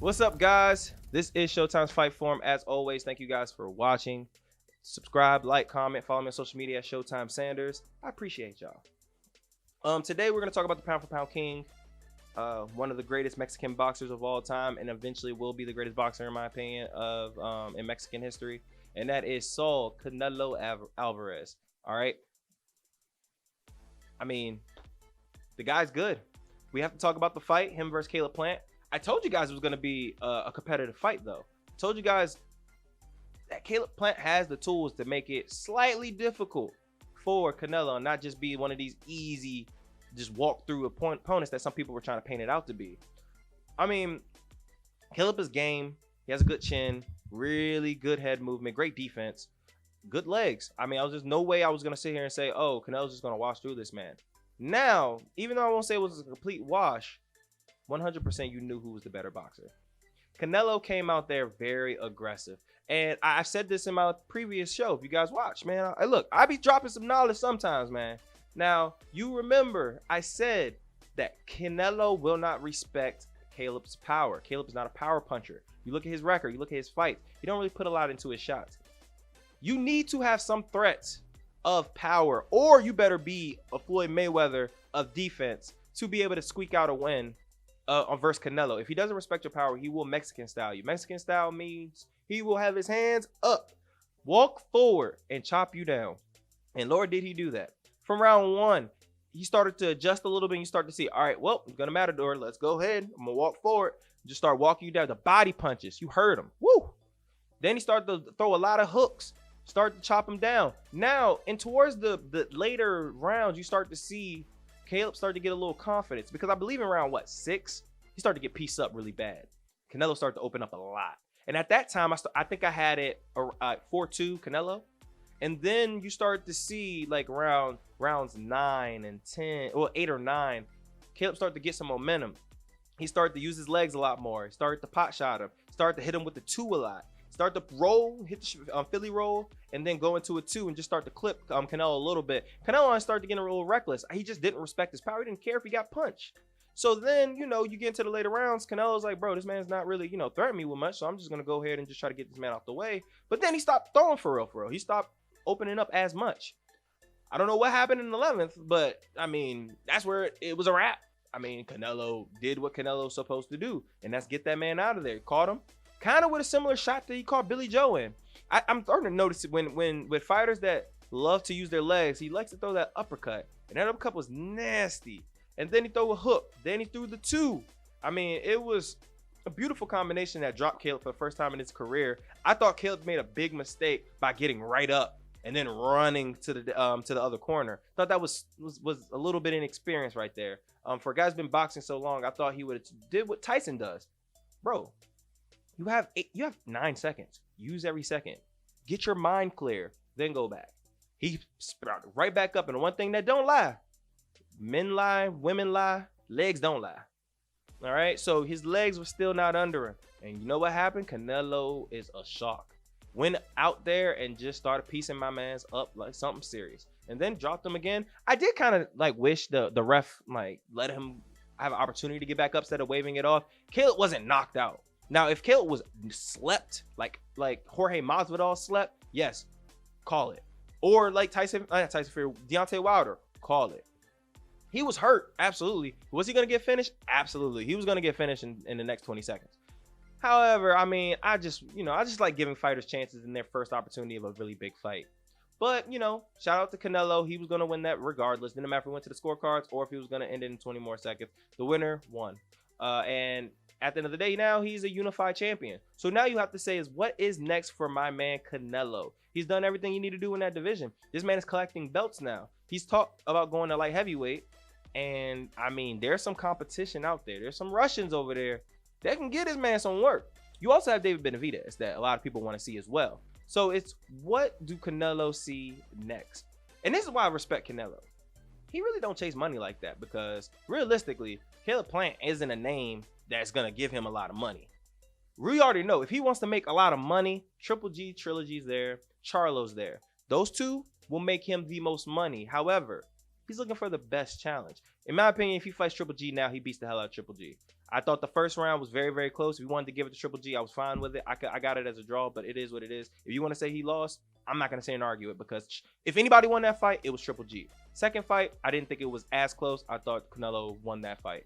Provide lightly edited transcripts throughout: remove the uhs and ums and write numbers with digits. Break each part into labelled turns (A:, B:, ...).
A: What's up, guys? This is Showtime's Fight Forum. As always, thank you guys for watching. Subscribe, like, comment, follow me on social media at Showtime Sanders. I appreciate y'all. Today we're gonna talk about the pound for pound king, one of the greatest Mexican boxers of all time, and eventually will be the greatest boxer in my opinion in Mexican history, and that is Saul Canelo Alvarez. All right. I mean, the guy's good. We have to talk about the fight, him versus Caleb Plant. I told you guys it was going to be a competitive fight, though. I told you guys that Caleb Plant has the tools to make it slightly difficult for Canelo and not just be one of these easy, just walk through opponents that some people were trying to paint it out to be. I mean, Caleb is game. He has a good chin, really good head movement, great defense, good legs. I mean, there's no way I was going to sit here and say, oh, Canelo's just going to wash through this man. Now, even though I won't say it was a complete wash, 100% you knew who was the better boxer. Canelo came out there very aggressive. And I've said this in my previous show. If you guys watch, man, look, I be dropping some knowledge sometimes, man. Now, you remember I said that Canelo will not respect Caleb's power. Caleb is not a power puncher. You look at his record, you look at his fights. He don't really put a lot into his shots. You need to have some threats of power, or you better be a Floyd Mayweather of defense to be able to squeak out a win versus Canelo. If he doesn't respect your power, he will Mexican style you. Mexican style means he will have his hands up, walk forward, and chop you down. And Lord, did he do that. From round one, he started to adjust a little bit, and you start to see, all right, well, it's gonna Matador. Let's go ahead. I'm gonna walk forward. Just start walking you down. The body punches. You heard him. Woo! Then he started to throw a lot of hooks. Start to chop him down. Now, and towards the later rounds, you start to see Caleb start to get a little confidence, because I believe in round, 6, he started to get pieced up really bad. Canelo started to open up a lot. And at that time, I think I had it 4-2 Canelo. And then you start to see like rounds 9 and 10, or 8 or 9, Caleb started to get some momentum. He started to use his legs a lot more. He started to pot shot him. Started to hit him with the 2 a lot. Start to roll, hit the Philly roll, and then go into a 2 and just start to clip Canelo a little bit. Canelo started to get a little reckless. He just didn't respect his power. He didn't care if he got punched. So then, you get into the later rounds. Canelo's like, bro, this man's not really, threatening me with much. So I'm just going to go ahead and just try to get this man out the way. But then he stopped throwing for real. He stopped opening up as much. I don't know what happened in the 11th, but I mean, that's where it was a wrap. I mean, Canelo did what Canelo's supposed to do, and that's get that man out of there. Caught him. Kind of with a similar shot that he caught Billy Joe in. I'm starting to notice it when with fighters that love to use their legs, he likes to throw that uppercut. And that uppercut was nasty. And then he threw a hook. Then he threw the 2. I mean, it was a beautiful combination that dropped Caleb for the first time in his career. I thought Caleb made a big mistake by getting right up and then running to the other corner. Thought that was a little bit inexperienced right there. For a guy who's been boxing so long, I thought he would have did what Tyson does. Bro, you have 9 seconds. Use every second. Get your mind clear, then go back. He sprouted right back up. And the one thing that don't lie, men lie, women lie, legs don't lie. All right, so his legs were still not under him. And you know what happened? Canelo is a shock. Went out there and just started piecing my man's up like something serious. And then dropped him again. I did kind of like wish the ref like let him have an opportunity to get back up instead of waving it off. Caleb wasn't knocked out. Now, if Caleb was slept, like Jorge Masvidal slept, yes, call it. Or like Deontay Wilder, call it. He was hurt, absolutely. Was he going to get finished? Absolutely. He was going to get finished in the next 20 seconds. However, I mean, I just like giving fighters chances in their first opportunity of a really big fight. But, shout out to Canelo. He was going to win that regardless. Didn't matter if he went to the scorecards or if he was going to end it in 20 more seconds. The winner won. And at the end of the day, now he's a unified champion. So now you have to say is what is next for my man Canelo? He's done everything you need to do in that division. This man is collecting belts now. He's talked about going to light heavyweight. And I mean, there's some competition out there. There's some Russians over there that can get his man some work. You also have David Benavidez that a lot of people want to see as well. So it's what do Canelo see next? And this is why I respect Canelo. He really don't chase money like that, because realistically, Caleb Plant isn't a name that's going to give him a lot of money. We already know if he wants to make a lot of money, Triple G Trilogy's there, Charlo's there. Those two will make him the most money. However, he's looking for the best challenge. In my opinion, if he fights Triple G now, he beats the hell out of Triple G. I thought the first round was very, very close. If you wanted to give it to Triple G, I was fine with it. I got it as a draw, but it is what it is. If you want to say he lost, I'm not going to say and argue it, because if anybody won that fight, it was Triple G. Second fight, I didn't think it was as close. I thought Canelo won that fight.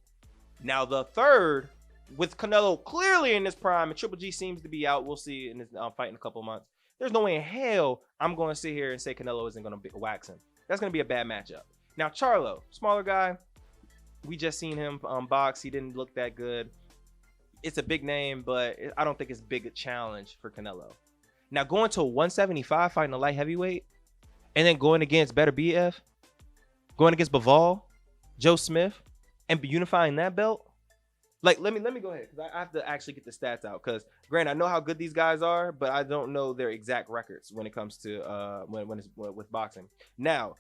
A: Now, the third, with Canelo clearly in his prime and Triple G seems to be out, we'll see in this fight in a couple of months. There's no way in hell I'm going to sit here and say Canelo isn't going to wax him. That's going to be a bad matchup. Now, Charlo, smaller guy. We just seen him box. He didn't look that good. It's a big name, but I don't think it's big a challenge for Canelo. Now, going to 175, fighting a light heavyweight, and then going against Better BF, going against Bivol, Joe Smith, and unifying that belt. Like, let me go ahead, because I have to actually get the stats out. Because, granted, I know how good these guys are, but I don't know their exact records when it comes to when it's with boxing. Now,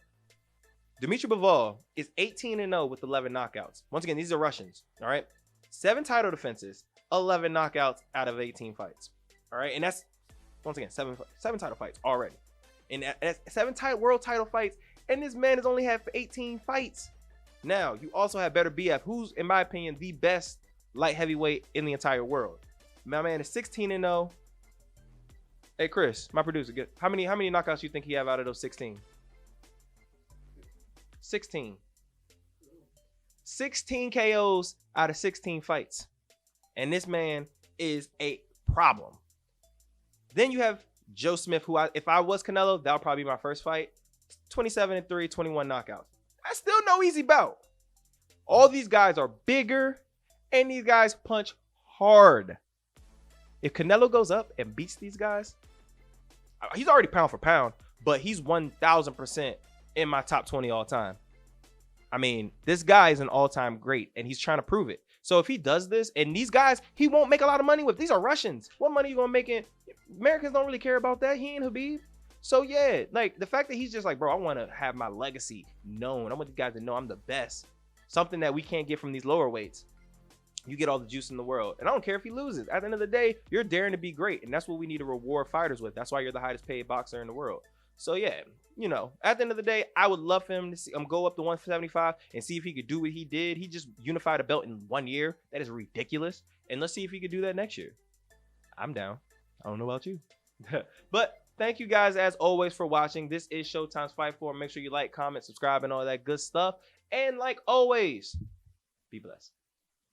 A: Dmitry Bivol is 18-0 with 11 knockouts. Once again, these are Russians. All right, 7 title defenses, 11 knockouts out of 18 fights. All right, and that's once again seven title fights already, and that's 7 world title fights. And this man has only had 18 fights. Now, you also have Better BF, who's, in my opinion, the best light heavyweight in the entire world. My man is 16-0. Hey, Chris, my producer, how many knockouts you think he have out of those 16? 16. 16 KOs out of 16 fights. And this man is a problem. Then you have Joe Smith, who if I was Canelo, that would probably be my first fight. 27-3, 21 knockouts. That's still no easy bout. All these guys are bigger, and these guys punch hard. If Canelo goes up and beats these guys, he's already pound for pound, but he's 1,000% in my top 20 all time. I mean, this guy is an all-time great, and he's trying to prove it. So if he does this, and these guys, he won't make a lot of money with. These are Russians. What money are you going to make in? Americans don't really care about that. He ain't Habib. So yeah, like the fact that he's just like, bro, I want to have my legacy known. I want you guys to know I'm the best. Something that we can't get from these lower weights. You get all the juice in the world. And I don't care if he loses. At the end of the day, you're daring to be great. And that's what we need to reward fighters with. That's why you're the highest paid boxer in the world. So yeah, you know, at the end of the day, I would love him to see him go up to 175 and see if he could do what he did. He just unified a belt in 1 year. That is ridiculous. And let's see if he could do that next year. I'm down. I don't know about you. But thank you guys, as always, for watching. This is Showtime's Fight For. Make sure you like, comment, subscribe, and all that good stuff. And like always, be blessed.